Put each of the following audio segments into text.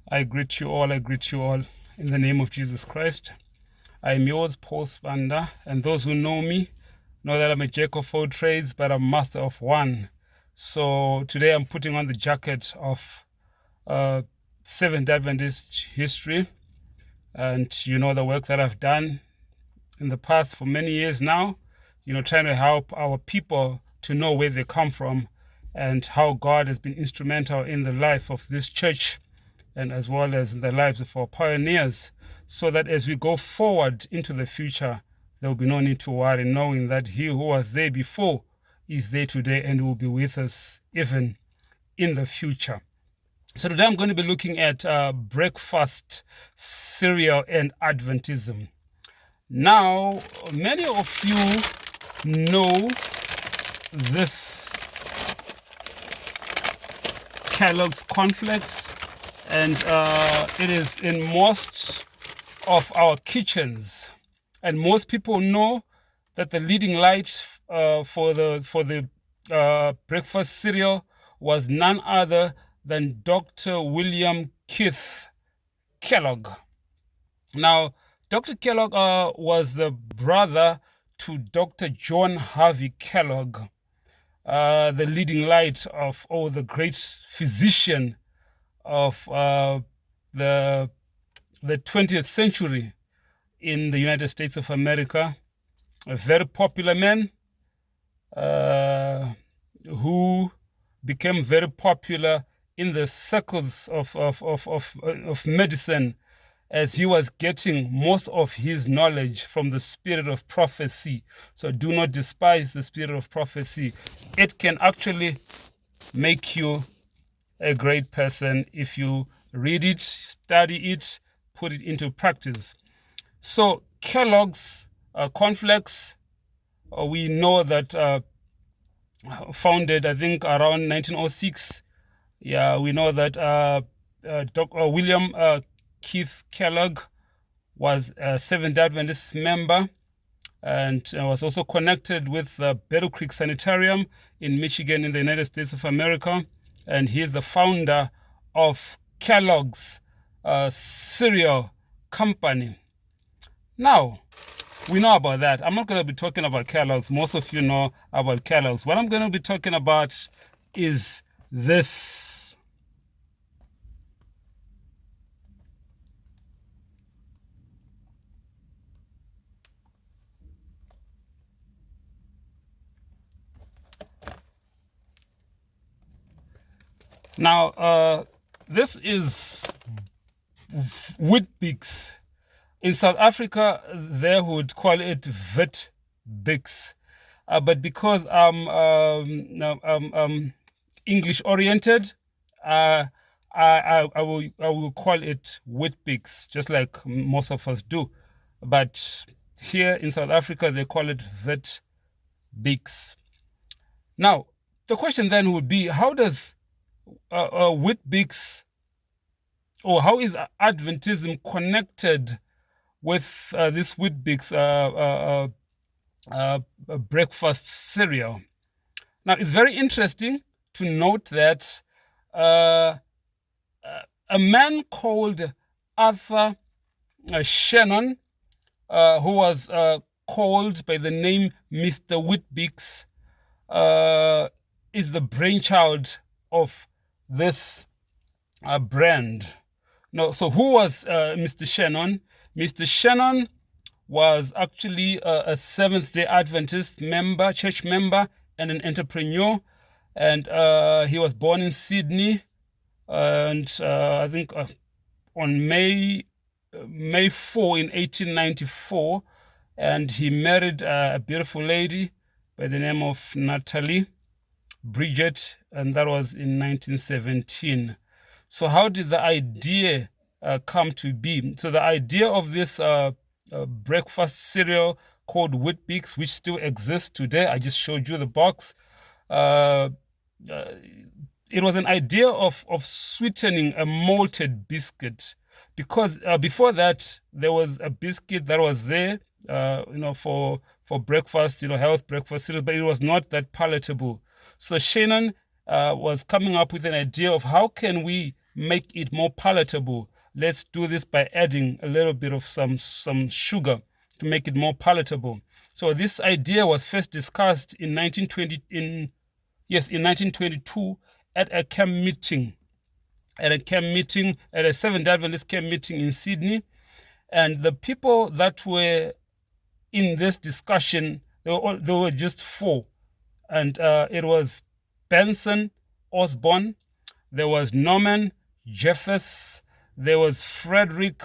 I greet you all in the name of Jesus Christ. I am yours, Paul Sibanda, and those who know me know that I'm a jack of all trades, but I'm master of one. So today I'm putting on the jacket of Seventh-day Adventist history, and you know the work that I've done in the past for many years now, trying to help our people to know where they come from and how God has been instrumental in the life of this church and as well as in the lives of our pioneers, so that as we go forward into the future, there will be no need to worry, knowing that He who was there before is there today and will be with us even in the future. So today I'm going to be looking at breakfast, cereal, and Adventism. Now, many of you know this Kellogg's cornflakes, and it is in most of our kitchens. And most people know that the leading light for the breakfast cereal was none other than Dr. William Keith Kellogg. Now, Dr. Kellogg was the brother to Dr. John Harvey Kellogg, the leading light of the great physician of the 20th century in the United States of America, a very popular man who became very popular in the circles of medicine, as he was getting most of his knowledge from the spirit of prophecy. So do not despise the spirit of prophecy. It can actually make you a great person if you read it, study it, put it into practice. So Kellogg's cornflakes, we know that founded, I think, around 1906. Yeah, we know that Dr. William Keith Kellogg was a Seventh-day Adventist member and was also connected with the Battle Creek Sanitarium in Michigan in the United States of America. And he is the founder of Kellogg's cereal company. Now, we know about that. I'm not going to be talking about Kellogg's. Most of you know about Kellogg's. What I'm going to be talking about is this. Now, this is Weet-Bix. In South Africa, they would call it Weet-Bix. But because I'm English oriented, I will call it Weet-Bix, just like most of us do. But here in South Africa, they call it Weet-Bix. Now, the question then would be, how does Weet-Bix, or how is Adventism connected with this Weet-Bix breakfast cereal? Now, it's very interesting to note that a man called Arthur Shannon, who was called by the name Mr. Weet-Bix, is the brainchild of this brand. Now, so who was Mr. Shannon? Mr. Shannon was actually a Seventh-day Adventist member, church member, and an entrepreneur. And he was born in Sydney, and I think on May 4 in 1894, and he married a beautiful lady by the name of Natalie Bridget, and that was in 1917. So how did the idea come to be? So the idea of this breakfast cereal called Weet-Bix, which still exists today, I just showed you the box. It was an idea of sweetening a malted biscuit, because before that there was a biscuit that was there, for breakfast, health breakfast cereal, but it was not that palatable. So Shannon was coming up with an idea of how can we make it more palatable. Let's do this by adding a little bit of some sugar to make it more palatable. So this idea was first discussed in 1922 at a camp meeting, at a Seventh-day Adventist camp meeting in Sydney. And the people that were in this discussion, there were just four. And it was Benson Osborne, there was Norman Jeffers, there was Frederick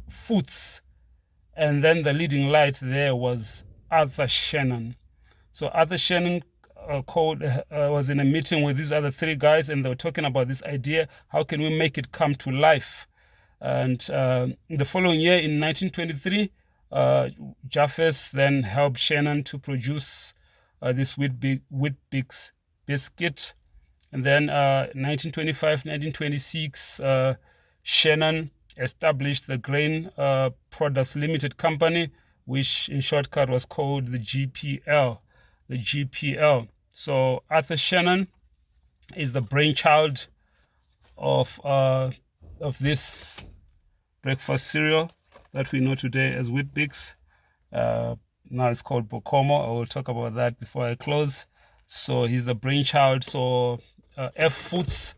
Foots, and then the leading light there was Arthur Shannon. So Arthur Shannon was in a meeting with these other three guys, and they were talking about this idea: how can we make it come to life? And the following year, in 1923, Jeffers then helped Shannon to produce this Weet-Bix biscuit. And then 1925, 1926, Shannon established the Grain Products Limited Company, which in shortcut was called the GPL. The GPL. So Arthur Shannon is the brainchild of this breakfast cereal that we know today as Weet-Bix. Now it's called Bokomo. I will talk about that before I close. So he's the brainchild. So F. Foots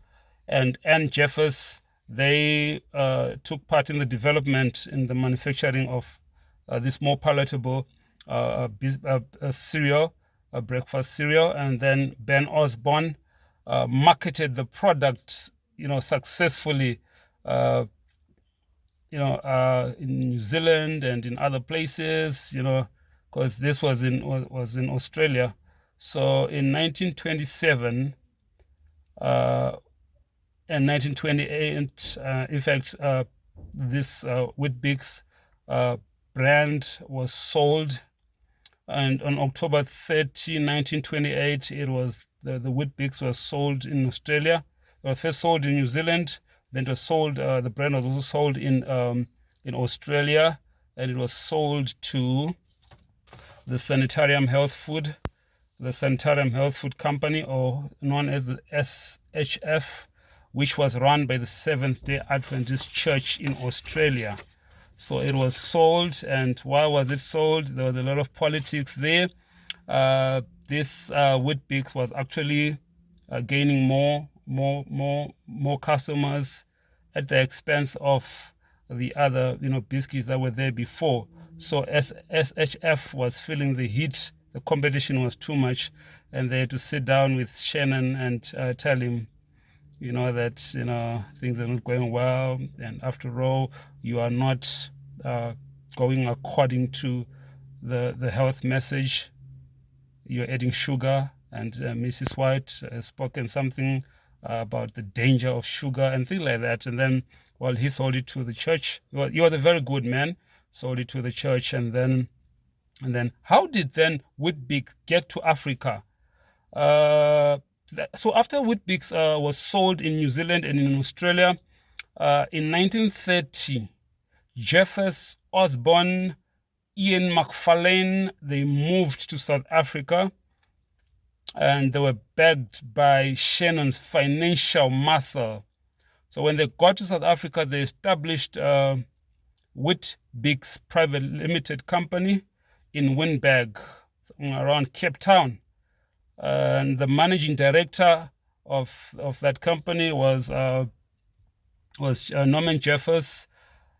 and Ann Jeffers, they took part in the development in the manufacturing of this more palatable cereal, a breakfast cereal. And then Ben Osborne marketed the product, successfully, in New Zealand and in other places, because this was in Australia. So in 1927 and 1928, in fact, this Weet-Bix brand was sold. And on October 30, 1928, it was the Weet-Bix was sold in Australia. It was first sold in New Zealand. Then it was sold. The brand was also sold in Australia, and it was sold to the Sanitarium Health Food Company, or known as the SHF, which was run by the Seventh-day Adventist Church in Australia. So it was sold, and why was it sold? There was a lot of politics there. This Weet-Bix was actually gaining more customers at the expense of the other biscuits that were there before. So SHF was feeling the heat. The competition was too much, and they had to sit down with Shannon and tell him, that things are not going well, and after all, you are not going according to the health message. You're adding sugar, and Mrs. White has spoken something about the danger of sugar and things like that. And then, he sold it to the church. He was a very good man. Sold it to the church, and then how did then Weet-Bix get to Africa? So after Weet-Bix was sold in New Zealand and in Australia, in 1930, Jeffers, Osborne, Ian McFarlane, they moved to South Africa, and they were backed by Shannon's financial muscle. So when they got to South Africa, they established Weet-Bix Private Limited Company in Wynberg, around Cape Town. And the managing director of that company was Norman Jeffers.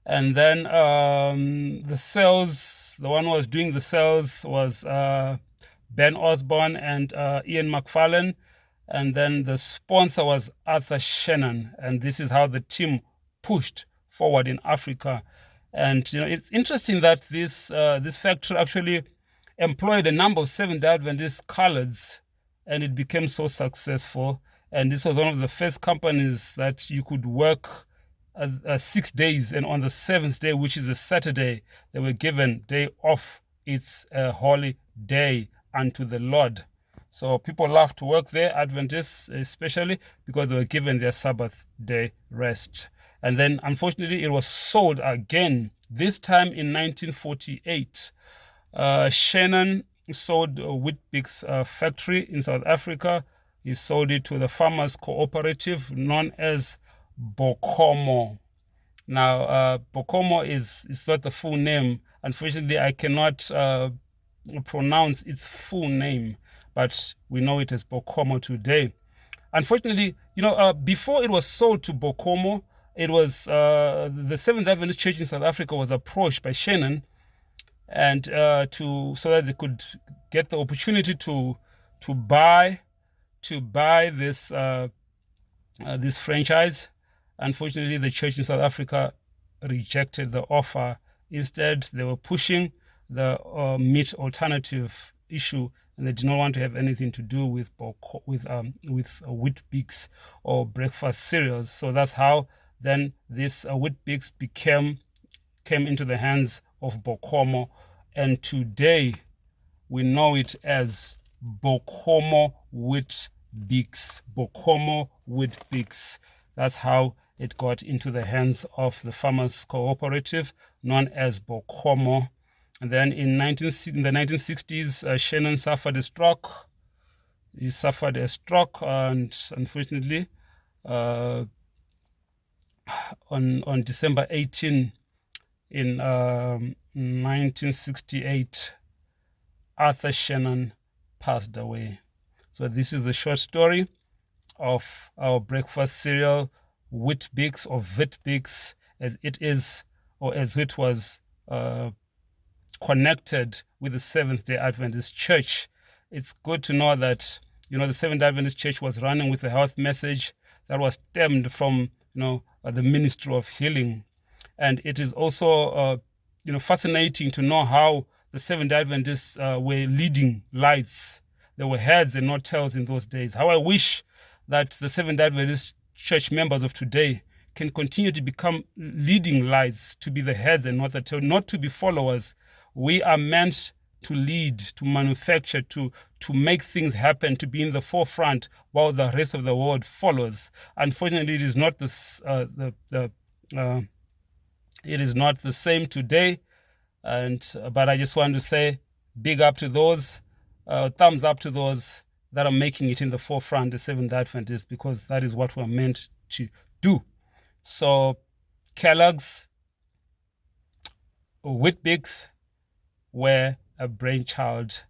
And then the one who was doing the sales was Ben Osborne and Ian McFarlane. And then the sponsor was Arthur Shannon. And this is how the team pushed forward in Africa. And it's interesting that this factory actually employed a number of Seventh-day Adventist coloureds, and it became so successful. And this was one of the first companies that you could work 6 days, and on the seventh day, which is a Saturday, they were given day off. It's a holy day unto the Lord. So people love to work there, Adventists especially, because they were given their Sabbath day rest. And then, unfortunately, it was sold again, this time in 1948. Shannon sold a Weet-Bix factory in South Africa he sold it to the farmers cooperative known as Bokomo. Now, Bokomo is not the full name. Unfortunately, I cannot pronounce its full name, but we know it as Bokomo today. Unfortunately, before it was sold to Bokomo, it was the Seventh-day Adventist Church in South Africa was approached by Shannon, and so that they could get the opportunity to buy this this franchise. Unfortunately, the church in South Africa rejected the offer. Instead, they were pushing the meat alternative issue, and they did not want to have anything to do with Weet-Bix or breakfast cereals. So that's how then this Weet-Bix came into the hands of Bokomo, and today we know it as Bokomo Weet-Bix. Bokomo Weet-Bix. That's how it got into the hands of the farmers cooperative known as Bokomo. And then in the 1960s, Shannon suffered a stroke. He suffered a stroke, and unfortunately, on December 18 in 1968, Arthur Shannon passed away. So this is the short story of our breakfast cereal, Weet-Bix or Weet-Bix, as it is, or as it was connected with the Seventh-day Adventist Church. It's good to know that the Seventh-day Adventist Church was running with a health message that was stemmed from the ministry of healing, and it is also fascinating to know how the Seventh-day Adventists were leading lights. They were heads and not tails in those days. How I wish that the Seventh-day Adventist church members of today can continue to become leading lights, to be the heads and not the tail, not to be followers. We are meant to lead, to manufacture, to make things happen, to be in the forefront while the rest of the world follows. Unfortunately, it is not it is not the same today. But I just want to say big up to those, thumbs up to those that are making it in the forefront, the Seventh-day Adventists, because that is what we're meant to do. So Kellogg's, Weet-Bix were a brainchild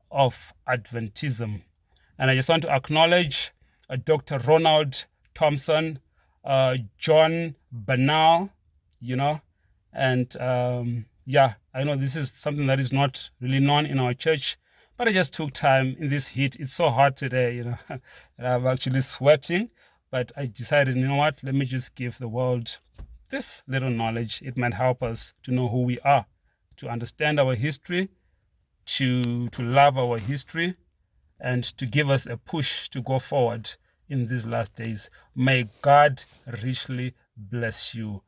of Adventism. And I just want to acknowledge Dr. Ronald Thompson, John Bernal, and I know this is something that is not really known in our church, but I just took time in this heat. It's so hot today, and I'm actually sweating, but I decided, what, let me just give the world this little knowledge. It might help us to know who we are, to understand our history, to love our history, and to give us a push to go forward in these last days. May God richly bless you.